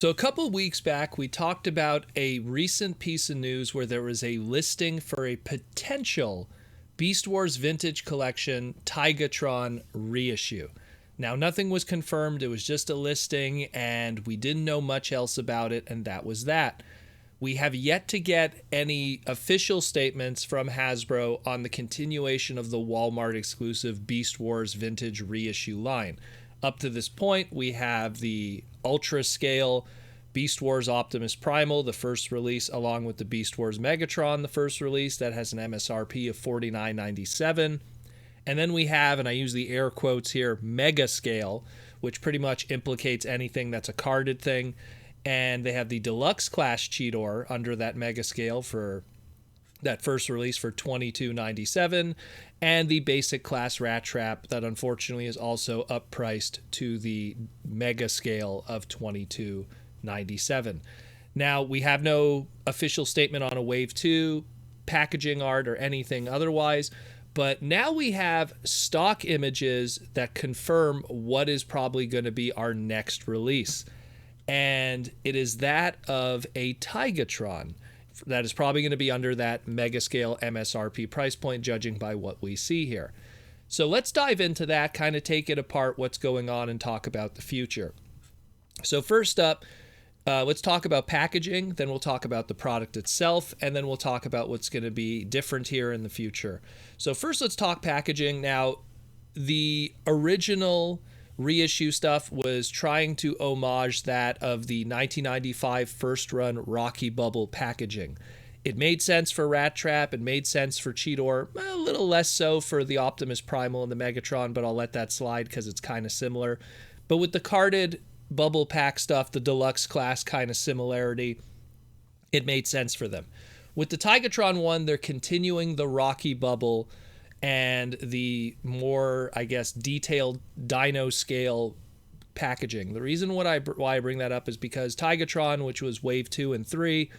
So a couple weeks back, we talked about a recent piece of news where there was a listing for a potential Beast Wars Vintage Collection Tigatron reissue. Now, nothing was confirmed. It was just a listing, and we didn't know much else about it, and that was that. We have yet to get any official statements from Hasbro on the continuation of the Walmart exclusive Beast Wars Vintage reissue line. Up to this point, we have the Ultra Scale Beast Wars Optimus Primal, the first release, along with the Beast Wars Megatron, the first release, that has an MSRP of $49.97. And then we have, and I use the air quotes here, Mega Scale, which pretty much implicates anything that's a carded thing. And they have the Deluxe Class Cheetor under that Mega Scale for that first release for $22.97, and the Basic Class Rat Trap that unfortunately is also uppriced to the Mega Scale of $22.97. Now, we have no official statement on a Wave 2 packaging art or anything otherwise, but now we have stock images that confirm what is probably going to be our next release. And it is that of a Tigatron that is probably going to be under that Mega Scale MSRP price point, judging by what we see here. So let's dive into that, kind of take it apart, what's going on, and talk about the future. So first up, let's talk about packaging, then we'll talk about the product itself, and then we'll talk about what's going to be different here in the future. So first, let's talk packaging. Now, the original reissue stuff was trying to homage that of the 1995 first run Rocky Bubble packaging. It made sense for Rat Trap, it made sense for Cheetor, a little less so for the Optimus Primal and the Megatron, but I'll let that slide because it's kind of similar. But with the carded bubble pack stuff, the deluxe class kind of similarity, it made sense for them. With the Tigatron one, they're continuing the Rocky Bubble and the more, I guess, detailed dino scale packaging. The reason why I bring that up is because Tigatron, which was Wave 2 and 3,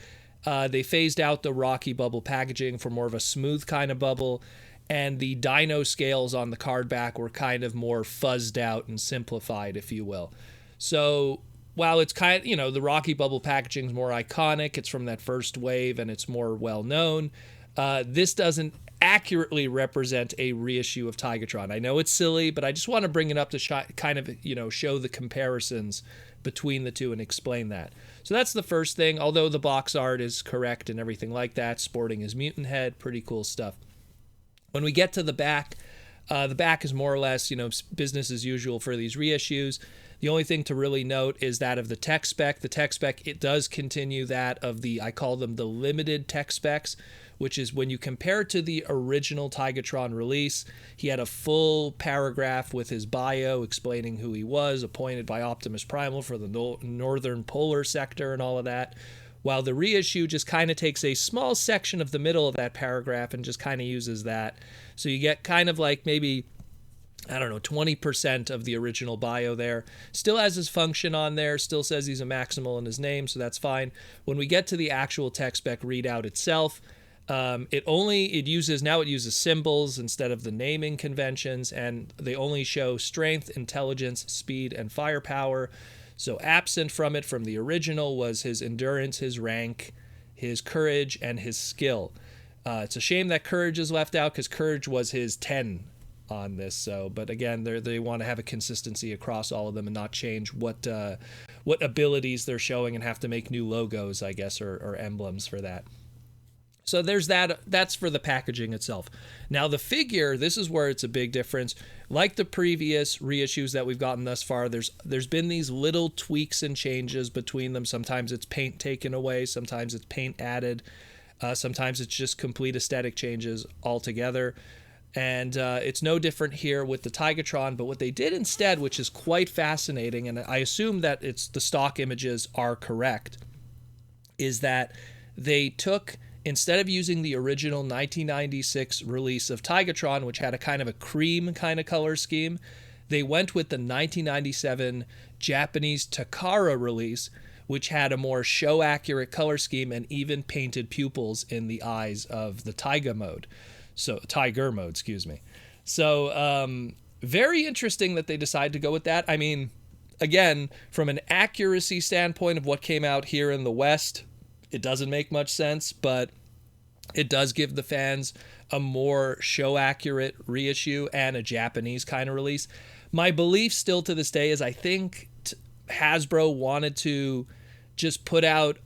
they phased out the Rocky Bubble packaging for more of a smooth kind of bubble, and the dino scales on the card back were kind of more fuzzed out and simplified, if you will. So while it's kind of, the Rocky Bubble packaging is more iconic, it's from that first wave and it's more well known, this doesn't accurately represent a reissue of Tigatron. I know it's silly, but I just want to bring it up to kind of, show the comparisons between the two and explain that. So that's the first thing, although the box art is correct and everything like that, sporting his mutant head, pretty cool stuff. When we get to the back is more or less, business as usual for these reissues. The only thing to really note is that of the tech spec. The tech spec, it does continue that of I call them the limited tech specs, which is when you compare it to the original Tigatron release, he had a full paragraph with his bio explaining who he was, appointed by Optimus Primal for the Northern Polar Sector and all of that, while the reissue just kind of takes a small section of the middle of that paragraph and just kind of uses that. So you get kind of like maybe, 20% of the original bio there. Still has his function on there, still says he's a Maximal in his name, so that's fine. When we get to the actual tech spec readout itself, it uses symbols instead of the naming conventions, and they only show strength, intelligence, speed, and firepower. So absent from it from the original was his endurance, his rank, his courage, and his skill. It's a shame that courage is left out because courage was his 10 on this. So, but again, they want to have a consistency across all of them and not change what abilities they're showing and have to make new logos, I guess, or emblems for that. So there's that. That's for the packaging itself. Now the figure, this is where it's a big difference. Like the previous reissues that we've gotten thus far, there's been these little tweaks and changes between them. Sometimes it's paint taken away, sometimes it's paint added, sometimes it's just complete aesthetic changes altogether. And it's no different here with the Tigatron, but what they did instead, which is quite fascinating, and I assume that the stock images are correct, is that they took, instead of using the original 1996 release of Tigatron, which had a kind of a cream kind of color scheme, they went with the 1997 Japanese Takara release, which had a more show-accurate color scheme and even painted pupils in the eyes of the Tiger mode. So very interesting that they decided to go with that. I mean, again, from an accuracy standpoint of what came out here in the West, it doesn't make much sense, but it does give the fans a more show accurate reissue and a Japanese kind of release. My belief still to this day is I think Hasbro wanted to just put out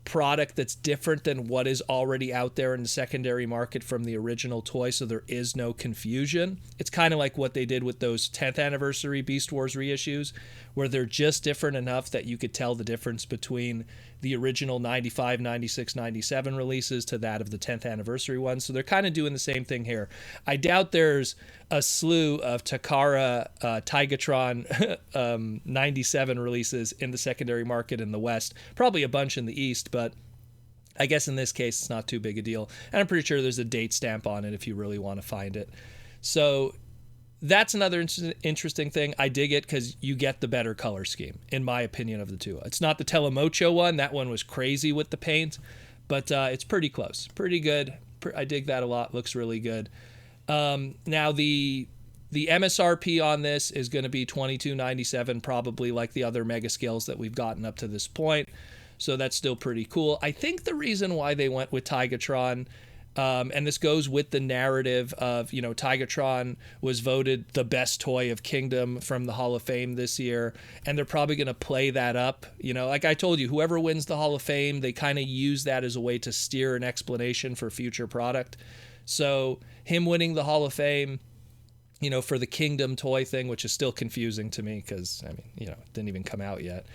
product that's different than what is already out there in the secondary market from the original toy, so there is no confusion. It's kind of like what they did with those 10th anniversary Beast Wars reissues, where they're just different enough that you could tell the difference between the original 95, 96, 97 releases to that of the 10th anniversary ones. So they're kind of doing the same thing here. I doubt there's a slew of Takara Tigatron 97 releases in the secondary market in the West. Probably a bunch in the East, but I guess in this case it's not too big a deal. And I'm pretty sure there's a date stamp on it if you really want to find it. So that's another interesting thing. I dig it because you get the better color scheme, in my opinion, of the two. It's not the Telemocho one. That one was crazy with the paint, but it's pretty close. Pretty good. I dig that a lot. Looks really good. Now, the MSRP on this is going to be $22.97, probably like the other mega scales that we've gotten up to this point. So that's still pretty cool. I think the reason why they went with Tigatron, and this goes with the narrative of, Tigatron was voted the best toy of Kingdom from the Hall of Fame this year, and they're probably going to play that up. Like I told you, whoever wins the Hall of Fame, they kind of use that as a way to steer an explanation for future product. So him winning the Hall of Fame, for the Kingdom toy thing, which is still confusing to me because, it didn't even come out yet.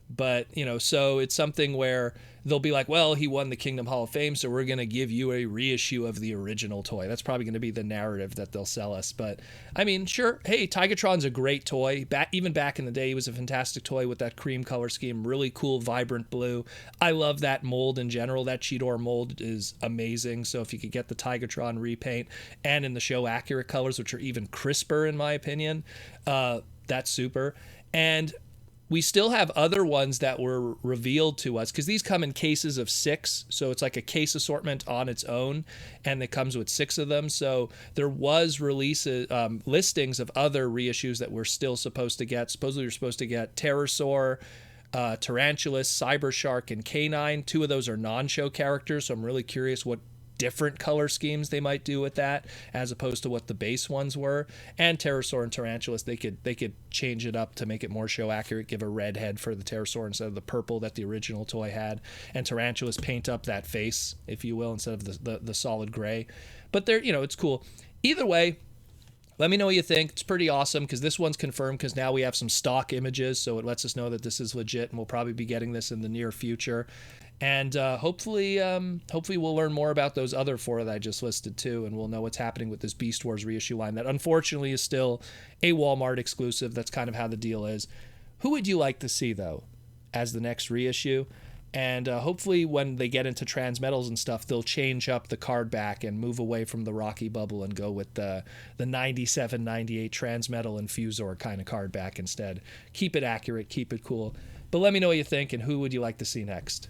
But, so it's something where they'll be like, well, he won the Kingdom Hall of Fame, so we're going to give you a reissue of the original toy. That's probably going to be the narrative that they'll sell us. But, sure, hey, Tigatron's a great toy. Even back in the day, he was a fantastic toy with that cream color scheme, really cool, vibrant blue. I love that mold in general. That Cheetor mold is amazing. So if you could get the Tigatron repaint and in the show accurate colors, which are even crisper in my opinion, that's super. And we still have other ones that were revealed to us because these come in cases of 6. So it's like a case assortment on its own, and it comes with 6 of them. So there was listings of other reissues that we're still supposed to get. Supposedly we're supposed to get Pterosaur, Tarantulas, Cyber Shark, and Canine. 2 of those are non-show characters, so I'm really curious what different color schemes they might do with that as opposed to what the base ones were. And Pterosaur and Tarantulas, they could change it up to make it more show accurate, give a red head for the Pterosaur instead of the purple that the original toy had, and Tarantulas paint up that face, if you will, instead of the solid gray. But they're, it's cool either way. Let me know what you think. It's pretty awesome because this one's confirmed because now we have some stock images, so it lets us know that this is legit, and we'll probably be getting this in the near future. And hopefully we'll learn more about those other 4 that I just listed too, and we'll know what's happening with this Beast Wars reissue line that unfortunately is still a Walmart exclusive. That's kind of how the deal is. Who would you like to see, though, as the next reissue? And hopefully when they get into Transmetals and stuff, they'll change up the card back and move away from the Rocky Bubble and go with the 97, 98 Transmetal and Fusor kind of card back instead. Keep it accurate, keep it cool. But let me know what you think, and who would you like to see next?